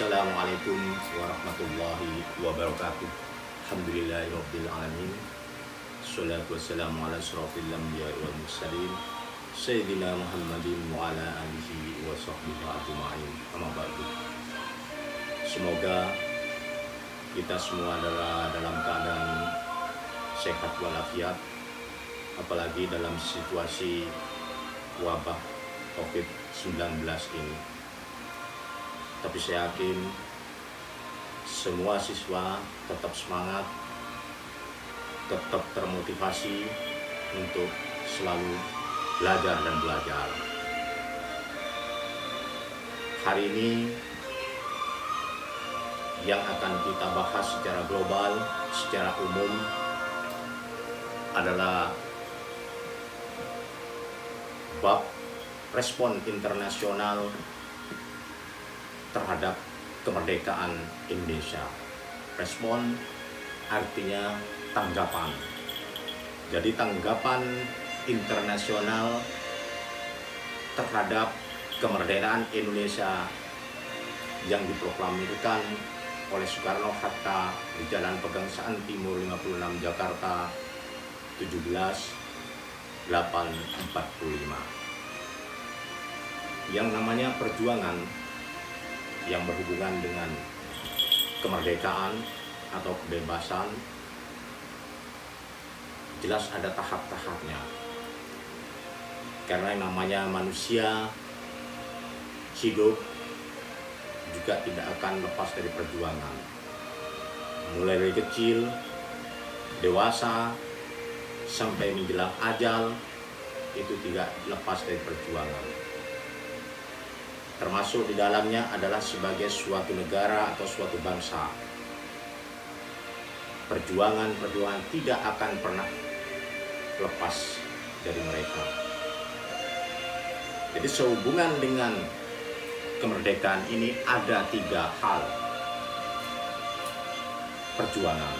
Assalamualaikum warahmatullahi wabarakatuh. Alhamdulillahirabbil alamin. Shalatu wassalamu ala asyrofil anbiya'i wal mursalin Sayyidina Muhammadin wa ala alihi wa sahbihi ajma'in. Amma ba'du. Semoga kita semua adalah dalam keadaan sehat walafiat, apalagi dalam situasi wabah COVID-19 ini. Tapi saya yakin semua siswa tetap semangat, tetap termotivasi untuk selalu belajar dan belajar. Hari ini yang akan kita bahas secara global, secara umum adalah bab respon internasional terhadap kemerdekaan Indonesia. Respon artinya tanggapan. Jadi tanggapan internasional terhadap kemerdekaan Indonesia yang diproklamirkan oleh Soekarno-Hatta di Jalan Pegangsaan Timur 56 Jakarta 17/8/45. Yang namanya perjuangan yang berhubungan dengan kemerdekaan atau kebebasan jelas ada tahap-tahapnya, karena yang namanya manusia hidup juga tidak akan lepas dari perjuangan. Mulai dari kecil, dewasa, sampai menjelang ajal, itu tidak lepas dari perjuangan. Termasuk di dalamnya adalah sebagai suatu negara atau suatu bangsa. Perjuangan-perjuangan tidak akan pernah lepas dari mereka. Jadi sehubungan dengan kemerdekaan ini ada 3 hal perjuangan.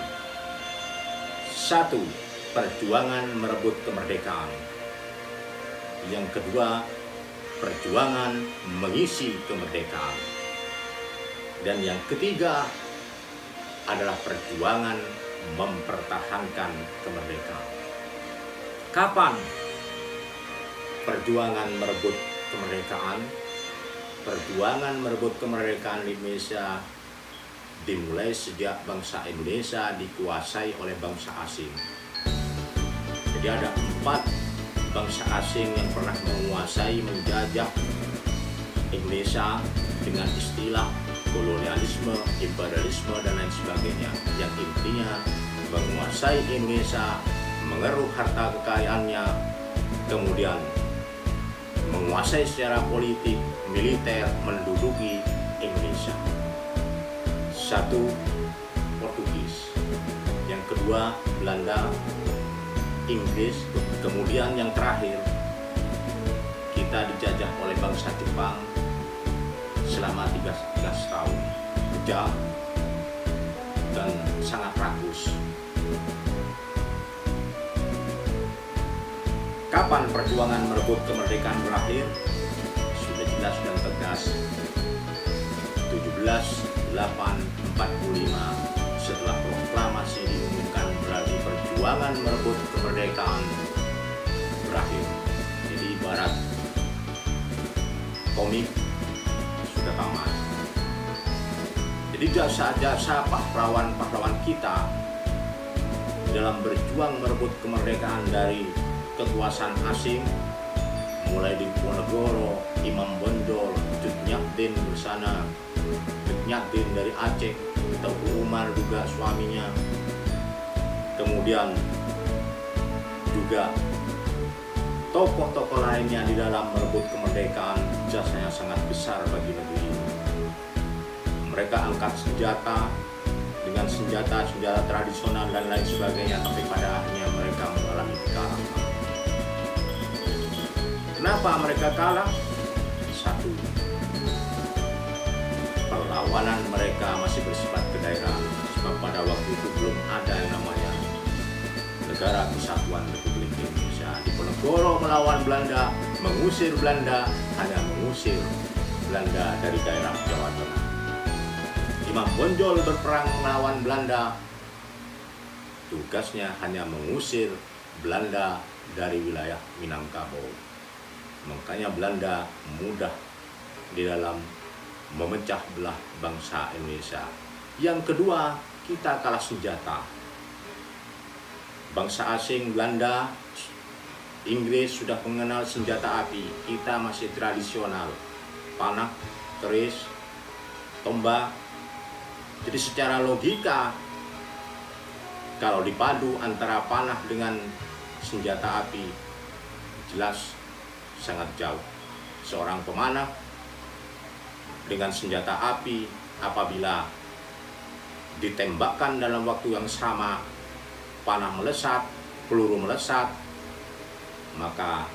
1. Perjuangan merebut kemerdekaan. Yang kedua, perjuangan mengisi kemerdekaan. Dan yang ketiga adalah perjuangan mempertahankan kemerdekaan. Kapan perjuangan merebut kemerdekaan? Perjuangan merebut kemerdekaan Indonesia dimulai sejak bangsa Indonesia dikuasai oleh bangsa asing. Jadi ada 4 bangsa asing yang pernah menguasai, menjajah Indonesia dengan istilah kolonialisme, imperialisme, dan lain sebagainya. Yang intinya menguasai Indonesia, mengeruk harta kekayaannya, kemudian menguasai secara politik, militer, menduduki Indonesia. 1. Portugis. Yang kedua Belanda, Inggris, kemudian yang terakhir kita dijajah oleh bangsa Jepang selama 13 tahun. Kejam dan sangat rakus. Kapan perjuangan merebut kemerdekaan berakhir? Sudah jelas dan tegas. 17/8/45 setelah proklamasi diumumkan, berarti perjuangan merebut kemerdekaan berakhir. Jadi ibarat komik sudah tamat. Jadi jasa-jasa pahlawan-pahlawan kita dalam berjuang merebut kemerdekaan dari kekuasaan asing, mulai di Diponegoro, Imam Bonjol, Tun Nyak-Dien di sana, Tun Nyak-Dien dari Aceh, Teuku Umar juga suaminya, kemudian juga tokoh-tokoh lainnya di dalam merebut kemerdekaan, jasanya sangat besar bagi negeri ini. Mereka angkat senjata dengan senjata tradisional dan lain sebagainya, tapi pada akhirnya mereka mengalami kekalahan. Kenapa mereka kalah? 1. Perlawanan mereka masih bersifat kedaerahan, sebab pada waktu itu belum ada yang namanya Negara Kesatuan Republik Indonesia. Diponegoro melawan Belanda, mengusir Belanda, hanya mengusir Belanda dari daerah Jawa Tengah. Imam Bonjol berperang melawan Belanda, tugasnya hanya mengusir Belanda dari wilayah Minangkabau. Makanya Belanda mudah di dalam memecah belah bangsa Indonesia. Yang kedua, kita kalah senjata. Bangsa asing Belanda, Inggris sudah mengenal senjata api, kita masih tradisional, panah, keris, tombak. Jadi secara logika, kalau dipadu antara panah dengan senjata api, jelas sangat jauh. Seorang pemanah dengan senjata api apabila ditembakkan dalam waktu yang sama, panah melesat, peluru melesat, maka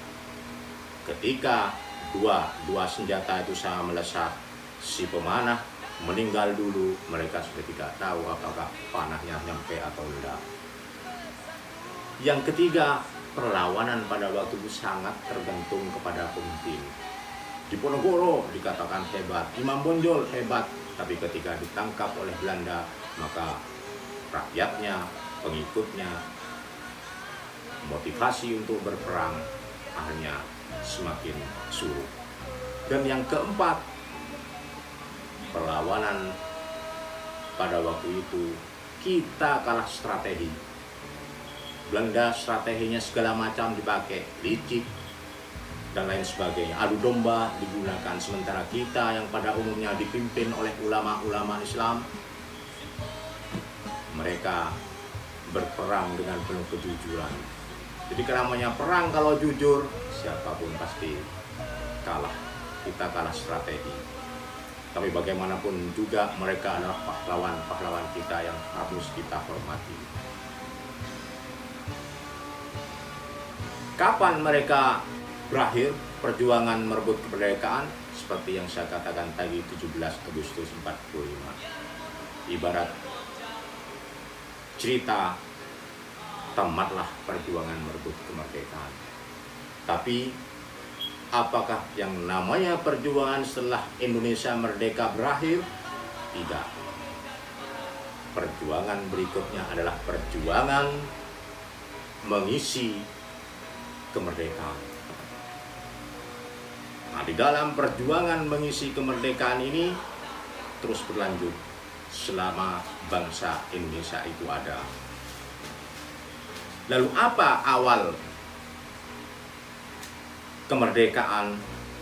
ketika dua senjata itu sama melesat, si pemanah meninggal dulu, mereka sudah tidak tahu apakah panahnya nyampe atau tidak. Yang ketiga, perlawanan pada waktu itu sangat tergantung kepada pemimpin. Diponegoro dikatakan hebat, Imam Bonjol hebat, tapi ketika ditangkap oleh Belanda, maka rakyatnya, pengikutnya, motivasi untuk berperang akhirnya semakin surut. Dan yang keempat, perlawanan pada waktu itu kita kalah strategi. Belanda strateginya segala macam dipakai, licik dan lain sebagainya, adu domba digunakan, sementara kita yang pada umumnya dipimpin oleh ulama-ulama Islam, mereka berperang dengan penuh kejujuran. Jadi namanya perang kalau jujur, siapapun pasti kalah. Kita kalah strategi. Tapi bagaimanapun juga mereka adalah pahlawan-pahlawan kita yang harus kita hormati. Kapan mereka berakhir perjuangan merebut kemerdekaan? Seperti yang saya katakan tadi, 17 Agustus 45. Ibarat cerita, tamatlah perjuangan merebut kemerdekaan. Tapi apakah yang namanya perjuangan setelah Indonesia merdeka berakhir? Tidak. Perjuangan berikutnya adalah perjuangan mengisi kemerdekaan. Nah, di dalam perjuangan mengisi kemerdekaan ini terus berlanjut selama bangsa Indonesia itu ada. Lalu apa awal kemerdekaan,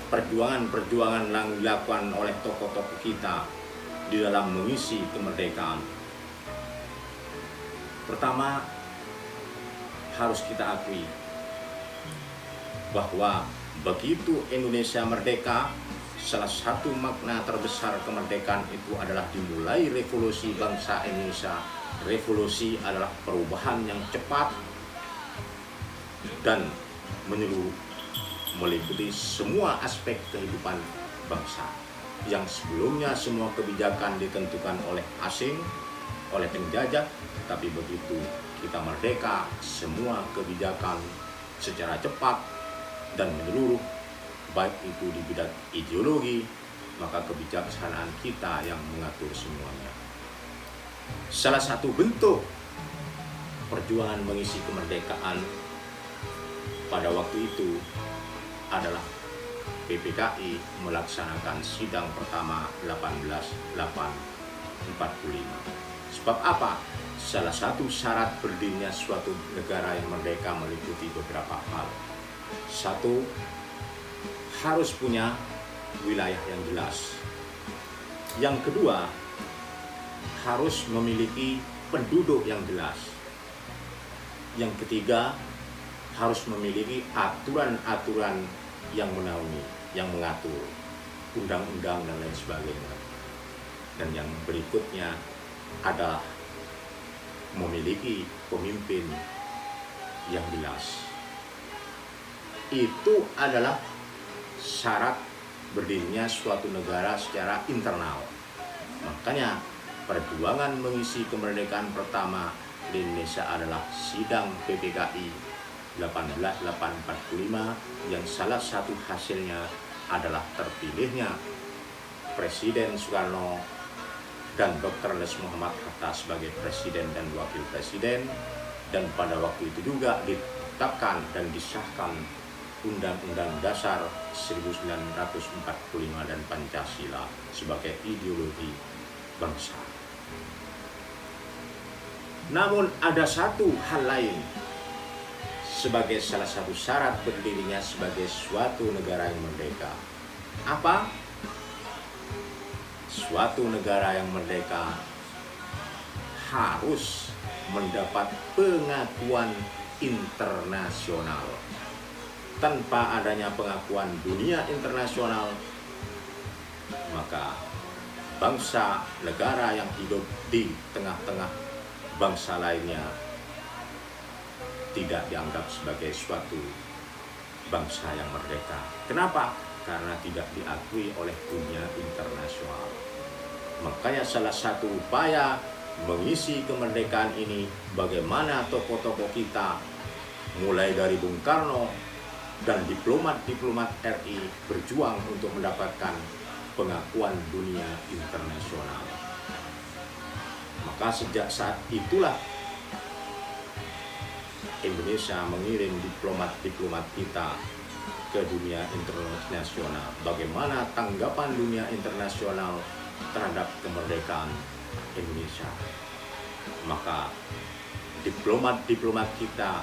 perjuangan-perjuangan yang dilakukan oleh tokoh-tokoh kita di dalam mengisi kemerdekaan? Pertama, harus kita akui bahwa begitu Indonesia merdeka, salah satu makna terbesar kemerdekaan itu adalah dimulai revolusi bangsa Indonesia. Revolusi adalah perubahan yang cepat dan menyeluruh, meliputi semua aspek kehidupan bangsa. Yang sebelumnya semua kebijakan ditentukan oleh asing, oleh penjajah, tapi begitu kita merdeka, semua kebijakan secara cepat dan menyeluruh, baik itu di bidang ideologi, maka kebijaksanaan kita yang mengatur semuanya. Salah satu bentuk perjuangan mengisi kemerdekaan pada waktu itu adalah PPKI melaksanakan sidang pertama 18/8/45. Sebab apa? Salah satu syarat berdirinya suatu negara yang merdeka meliputi beberapa hal. Satu, harus punya wilayah yang jelas. Yang kedua, harus memiliki penduduk yang jelas. Yang ketiga, harus memiliki aturan-aturan yang menaungi, yang mengatur, undang-undang dan lain sebagainya. Dan yang berikutnya adalah memiliki pemimpin yang jelas. Itu adalah syarat berdirinya suatu negara secara internal. Makanya perjuangan mengisi kemerdekaan pertama di Indonesia adalah sidang PPKI 18/8/45 yang salah satu hasilnya adalah terpilihnya Presiden Soekarno dan Dr. Les Muhammad Hatta sebagai presiden dan wakil presiden, dan pada waktu itu juga ditetapkan dan disahkan Undang-Undang Dasar 1945 dan Pancasila sebagai ideologi bangsa. Namun ada satu hal lain sebagai salah satu syarat berdirinya sebagai suatu negara yang merdeka. Apa? Suatu negara yang merdeka harus mendapat pengakuan internasional. Tanpa adanya pengakuan dunia internasional, maka bangsa negara yang hidup di tengah-tengah bangsa lainnya tidak dianggap sebagai suatu bangsa yang merdeka. Kenapa? Karena tidak diakui oleh dunia internasional. Makanya salah satu upaya mengisi kemerdekaan ini, bagaimana tokoh-tokoh kita, mulai dari Bung Karno dan diplomat-diplomat RI berjuang untuk mendapatkan pengakuan dunia internasional. Maka sejak saat itulah Indonesia mengirim diplomat-diplomat kita ke dunia internasional. Bagaimana tanggapan dunia internasional terhadap kemerdekaan Indonesia? Maka diplomat-diplomat kita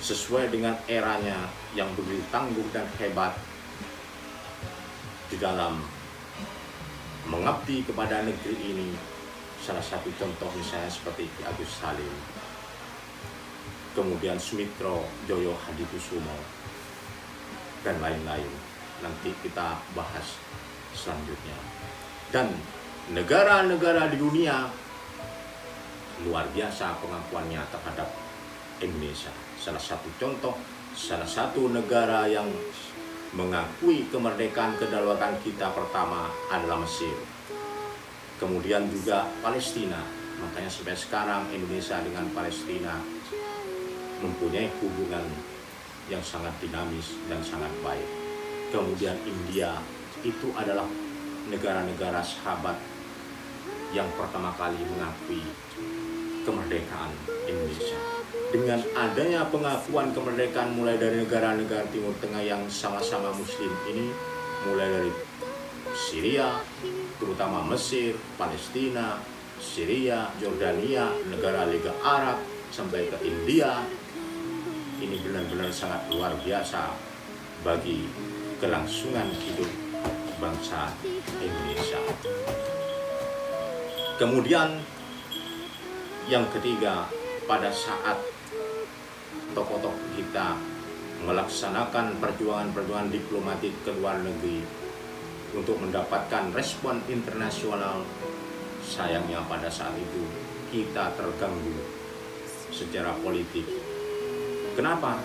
sesuai dengan eranya yang begitu tangguh dan hebat di dalam mengabdi kepada negeri ini. Salah satu contoh misalnya seperti Ki Agus Salim, kemudian Sumitro Joyo Hadikusumo, dan lain-lain. Nanti kita bahas selanjutnya. Dan negara-negara di dunia luar biasa pengakuannya terhadap Indonesia. Salah satu contoh, salah satu negara yang mengakui kemerdekaan kedaulatan kita pertama adalah Mesir. Kemudian juga Palestina. Makanya sampai sekarang Indonesia dengan Palestina mempunyai hubungan yang sangat dinamis dan sangat baik. Kemudian India, itu adalah negara-negara sahabat yang pertama kali mengakui kemerdekaan Indonesia. Dengan adanya pengakuan kemerdekaan mulai dari negara-negara Timur Tengah yang sama-sama Muslim ini, mulai dari Syria, terutama Mesir, Palestina, Syria, Jordania, negara Liga Arab, sampai ke India, ini benar-benar sangat luar biasa bagi kelangsungan hidup bangsa Indonesia. Kemudian yang ketiga, pada saat tokoh-tokoh kita melaksanakan perjuangan-perjuangan diplomatik ke luar negeri untuk mendapatkan respon internasional, sayangnya pada saat itu kita terganggu secara politik. Kenapa?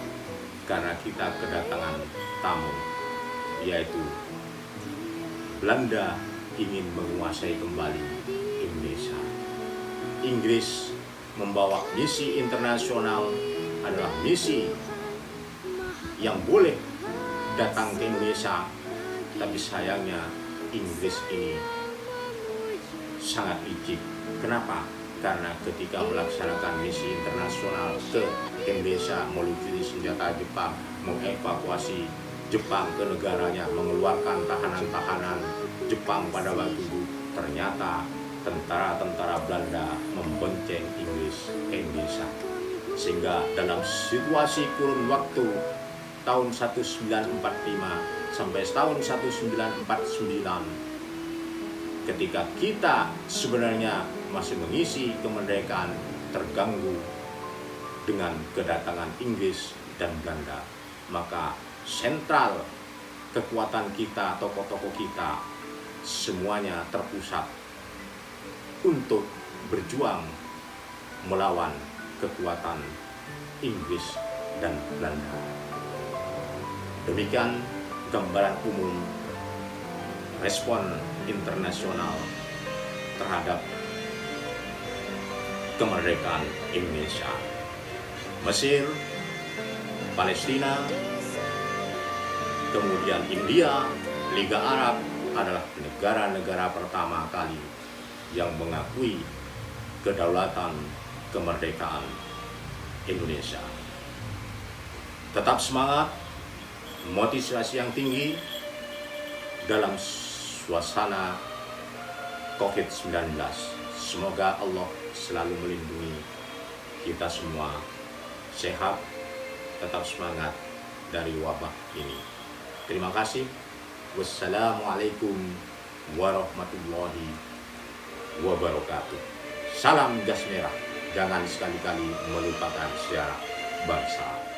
Karena kita kedatangan tamu, yaitu Belanda ingin menguasai kembali Indonesia. Inggris membawa misi internasional, adalah misi yang boleh datang ke Indonesia, tapi sayangnya Inggris ini sangat licik. Kenapa? Karena ketika melaksanakan misi internasional ke Indonesia, melucuti senjata Jepang, mengevakuasi Jepang ke negaranya, mengeluarkan tahanan-tahanan Jepang pada waktu itu, ternyata tentara-tentara Belanda membonceng Inggris ke Indonesia. Sehingga dalam situasi kurun waktu tahun 1945 sampai tahun 1949, ketika kita sebenarnya masih mengisi kemerdekaan, terganggu dengan kedatangan Inggris dan Belanda, maka sentral kekuatan kita, tokoh-tokoh kita, semuanya terpusat untuk berjuang melawan kekuatan Inggris dan Belanda. Demikian gambaran umum respon internasional terhadap kemerdekaan Indonesia. Mesir, Palestina, kemudian India, Liga Arab, adalah negara-negara pertama kali yang mengakui kedaulatan kemerdekaan Indonesia. Tetap semangat, motivasi yang tinggi dalam suasana COVID-19. Semoga Allah selalu melindungi kita semua, sehat, tetap semangat dari wabah ini. Terima kasih. Wassalamualaikum warahmatullahi wabarakatuh. Salam gas merah. Jangan sekali-kali melupakan sejarah bangsa.